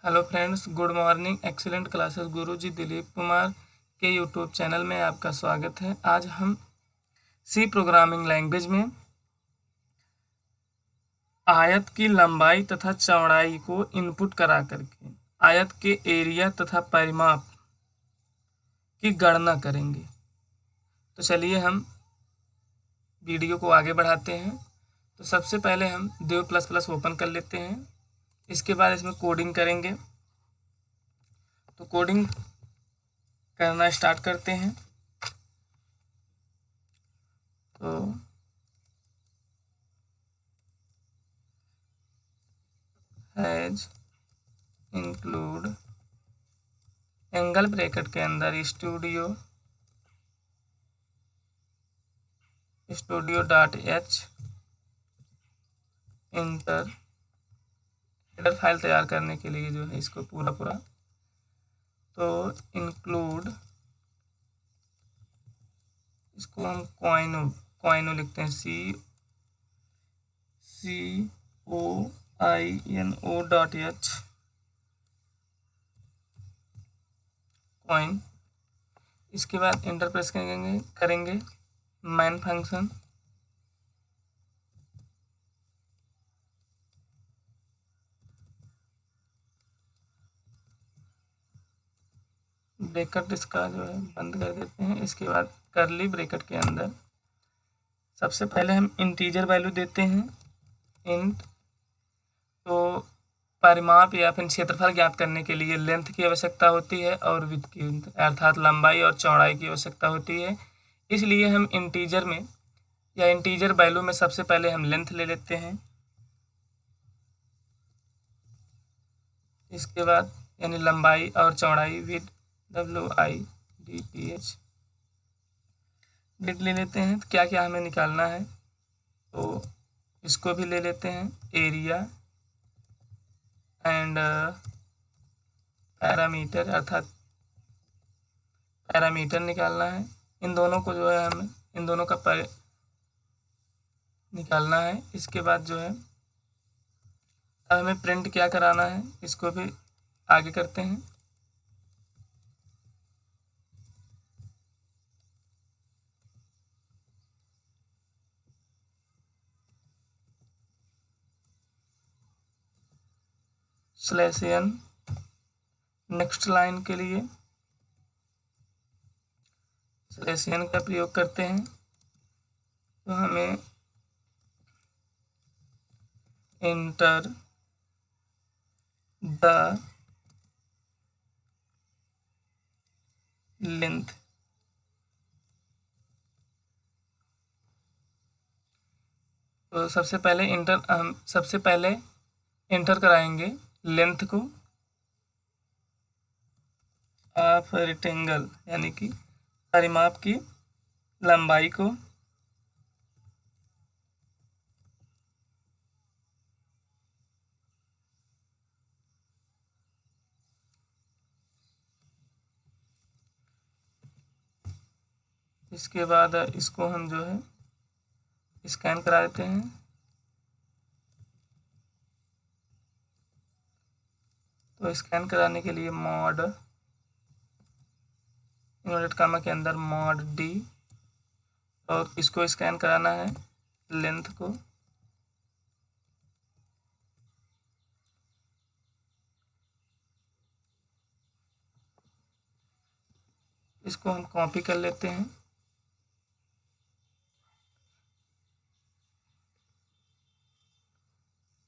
Hello friends, good morning. Excellent classes Guruji Dilip Kumar के YouTube channel में आपका स्वागत है। आज हम सी प्रोग्रामिंग लैंग्वेज में आयत की लंबाई तथा चौड़ाई को इनपुट करा करके आयत के एरिया तथा परिमाप की गणना करेंगे। तो चलिए हम वीडियो को आगे बढ़ाते हैं। तो सबसे पहले हम देव प्लस प्लस ओपन कर लेते हैं। इसके बाद इसमें कोडिंग करेंगे। तो कोडिंग करना स्टार्ट करते हैं। तो हैज इंक्लूड एंगल ब्रैकेट के अंदर studio dot H inter header file तैयार करने के लिए जो है इसको पूरा तो इंक्लूड, इसको हम क्वाइनो लिखते हैं, COINO.h क्वाइन। इसके बाद इंटर प्रेस करेंगे मैन फंक्शन ब्रैकेट इसका जो है बंद कर देते हैं। इसके बाद करली ब्रैकेट के अंदर सबसे पहले हम इंटीजर वैल्यू देते हैं इंट। तो परिमाप या फिर क्षेत्रफल ज्ञात करने के लिए लेंथ की आवश्यकता होती है और विड्थ की, अर्थात लंबाई और चौड़ाई की आवश्यकता होती है। इसलिए हम इंटीजर में या इंटीजर वैल्यू में सबसे पहले हम लेंथ ले लेते हैं। इसके बाद यानी लंबाई और चौड़ाई विड्थ WIDTH विड्थ ले लेते हैं। तो क्या क्या हमें निकालना है, तो इसको भी ले लेते हैं, एरिया एंड पैरामीटर, अर्थात पैरामीटर निकालना है। इन दोनों को जो है हमें इन दोनों का निकालना है। इसके बाद जो है अब हमें प्रिंट क्या कराना है, इसको भी आगे करते हैं। /n नेक्स्ट लाइन के लिए /n का प्रयोग करते हैं। तो हमें इंटर द लेंथ, तो सबसे पहले इंटर कराएंगे लेंथ को ऑफ रेक्टेंगल, यानी कि परिमाप की लंबाई को, इसके बाद इसको हम जो है स्कैन करा देते हैं। तो स्कैन कराने के लिए मॉड इन्वर्टेड कामा के अंदर मॉड D, और इसको स्कैन कराना है लेंथ को। इसको हम कॉपी कर लेते हैं।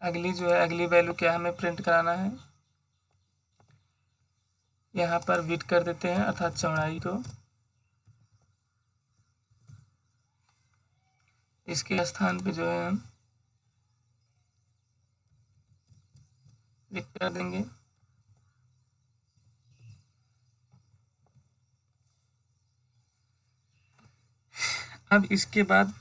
अगली वैल्यू क्या हमें प्रिंट कराना है, यहाँ पर विड्थ कर देते हैं, अर्थात चौड़ाई को। इसके स्थान पे जो है हम विड्थ कर देंगे। अब इसके बाद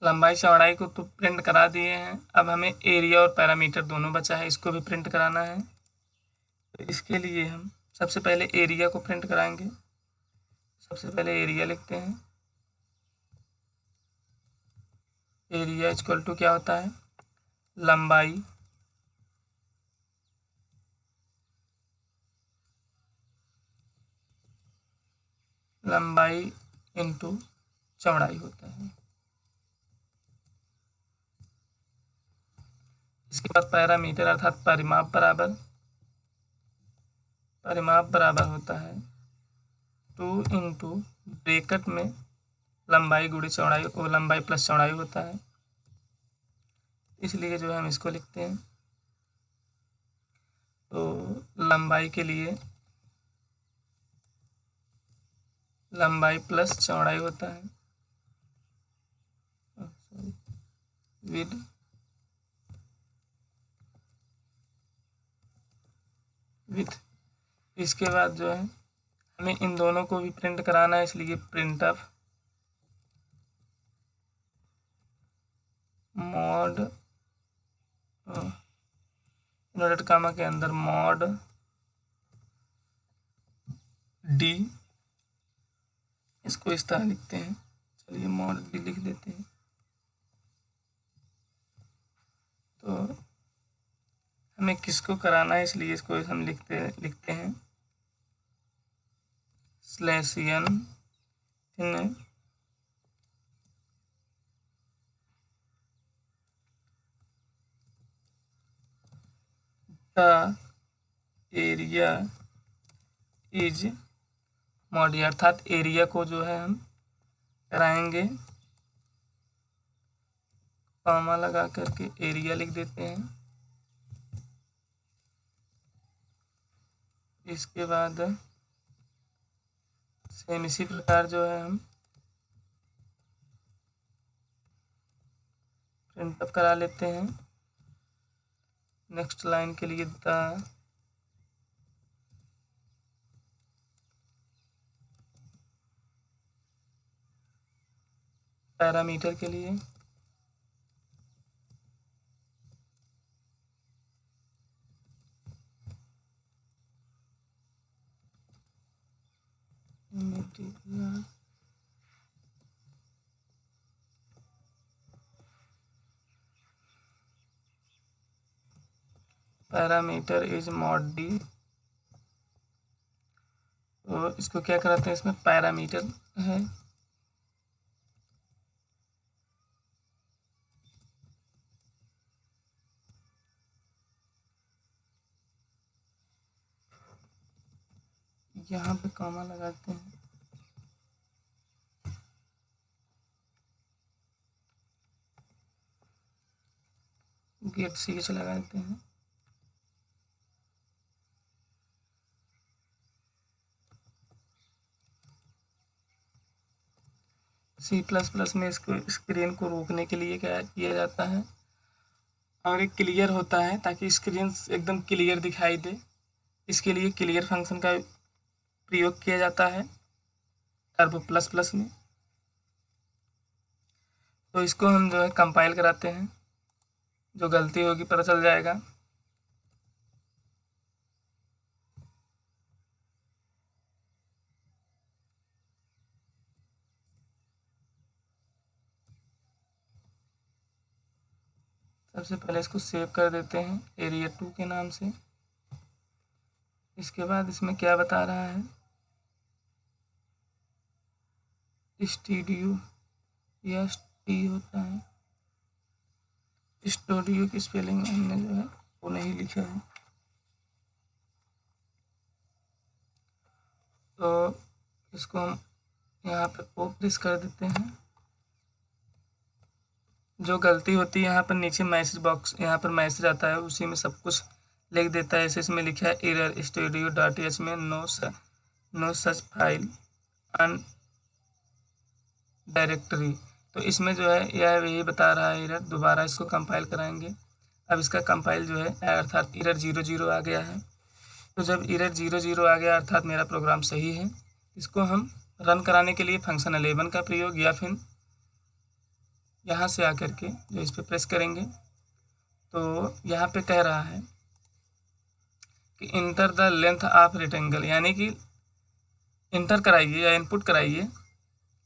लंबाई चौड़ाई को तो प्रिंट करा दिए हैं। अब हमें एरिया और पैरामीटर दोनों बचा है, इसको भी प्रिंट कराना है। तो इसके लिए हम सबसे पहले एरिया को प्रिंट कराएंगे। सबसे पहले एरिया लिखते हैं। एरिया इक्वल टू क्या होता है, लंबाई इंटू चौड़ाई होता है। इसके बाद पैरामीटर अर्थात परिमाप बराबर होता है 2 इंटू ब्रैकेट में लंबाई गुणी चौड़ाई, वो लंबाई प्लस चौड़ाई होता है, इसलिए जो है हम इसको लिखते हैं। तो लंबाई के लिए लंबाई प्लस चौड़ाई होता है, विद इसके बाद जो है हमें इन दोनों को भी प्रिंट कराना है, इसलिए print of mod inverted comma के अंदर मॉड डी, इसको इस तरह लिखते हैं। चलिए मॉड डी लिख देते हैं। तो हमें किसको कराना है, इसलिए इसको हम लिखते हैं स्लैशियन द एरिया इज मॉडी, अर्थात एरिया को जो है हम कराएंगे, कॉमा लगा करके एरिया लिख देते हैं। इसके बाद सेम इसी प्रकार जो है हम प्रिंटअप करा लेते हैं। नेक्स्ट लाइन के लिए द पैरामीटर के लिए पैरामीटर इज मॉड डी। तो इसको क्या कराते हैं, इसमें पैरामीटर है, यहाँ पे कॉमा लगाते हैं। गेट ch लगा देते हैं। C++ में इसको स्क्रीन को रोकने के लिए क्या किया जाता है, और एक क्लियर होता है ताकि स्क्रीन एकदम क्लियर दिखाई दे, इसके लिए क्लियर फंक्शन का प्रयोग किया जाता है टर्बो प्लस में। तो इसको हम जो है कंपाइल कराते हैं, जो गलती होगी पता चल जाएगा। सबसे पहले इसको सेव कर देते हैं एरिया 2 के नाम से। इसके बाद इसमें क्या बता रहा है, स्टूडियो या टी होता है, स्टूडियो की स्पेलिंग हमने जो है वो नहीं लिखा है। तो इसको हम यहाँ पे ओ प्रेस कर देते हैं। जो गलती होती है यहाँ पर नीचे मैसेज बॉक्स, यहाँ पर मैसेज आता है, उसी में सब कुछ लिख देता है। ऐसे इसमें लिखा है एरर studio.h में नो सच फाइल अन डायरेक्टरी। तो इसमें जो है यह यही बता रहा है एरर। दोबारा इसको कंपाइल कराएंगे। अब इसका कंपाइल जो है अर्थात एरर 00 आ गया है। तो जब एरर 00 आ गया अर्थात मेरा प्रोग्राम सही है। इसको हम रन कराने के लिए फंक्शन 11 का प्रयोग या फिर यहाँ से आकर के जो इस पर प्रेस करेंगे तो यहाँ पे कह रहा है कि enter the length of rectangle, यानी कि इंटर कराइए या इनपुट कराइए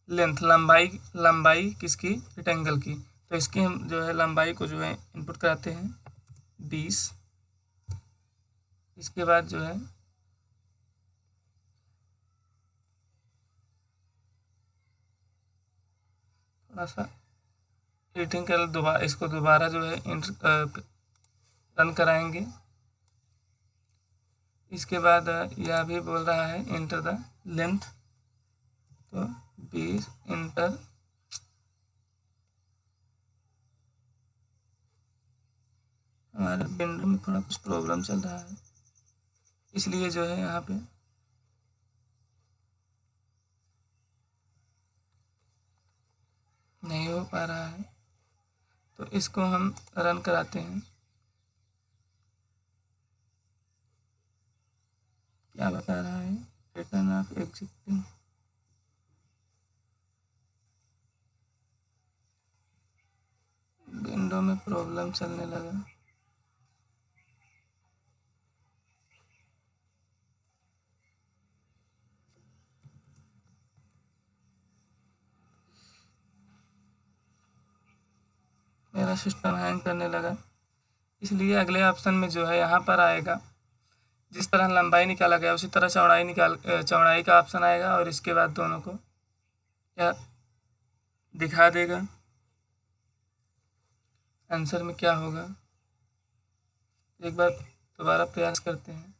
लेंथ, लंबाई किसकी, रेक्टेंगल की। तो इसकी हम जो है लंबाई को जो है इनपुट कराते हैं 20। इसके बाद जो है थोड़ा सा एडिटिंग कर दोबारा, इसको दोबारा जो है रन कराएंगे। इसके बाद यह भी बोल रहा है इंटर द लेंथ, तो 20 इंटर हमारे विंडो में थोड़ा कुछ प्रॉब्लम चल रहा है, इसलिए जो है यहाँ पे नहीं हो पा रहा है। तो इसको हम रन कराते हैं। क्या बता रहा है, रिटर्न ऑफ एग्जिस्टिंग, विंडो में प्रॉब्लम चलने लगा। मेरा सिस्टम हैंग करने लगा, इसलिए अगले ऑप्शन में जो है यहाँ पर आएगा, जिस तरह लंबाई निकाला गया उसी तरह चौड़ाई का ऑप्शन आएगा और इसके बाद दोनों को क्या दिखा देगा, आंसर में क्या होगा। एक बार दोबारा प्रयास करते हैं।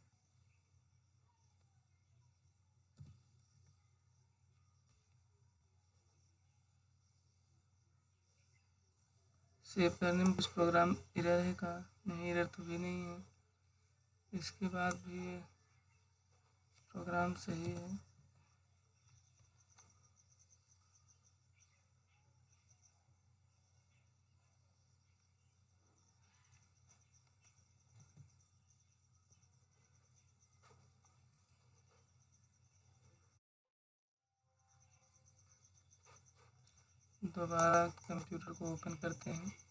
सेव करने में कुछ प्रोग्राम एरर है का, नहीं एरर तो भी नहीं है, इसके बाद भी ये प्रोग्राम सही है। दोबारा कंप्यूटर को ओपन करते हैं।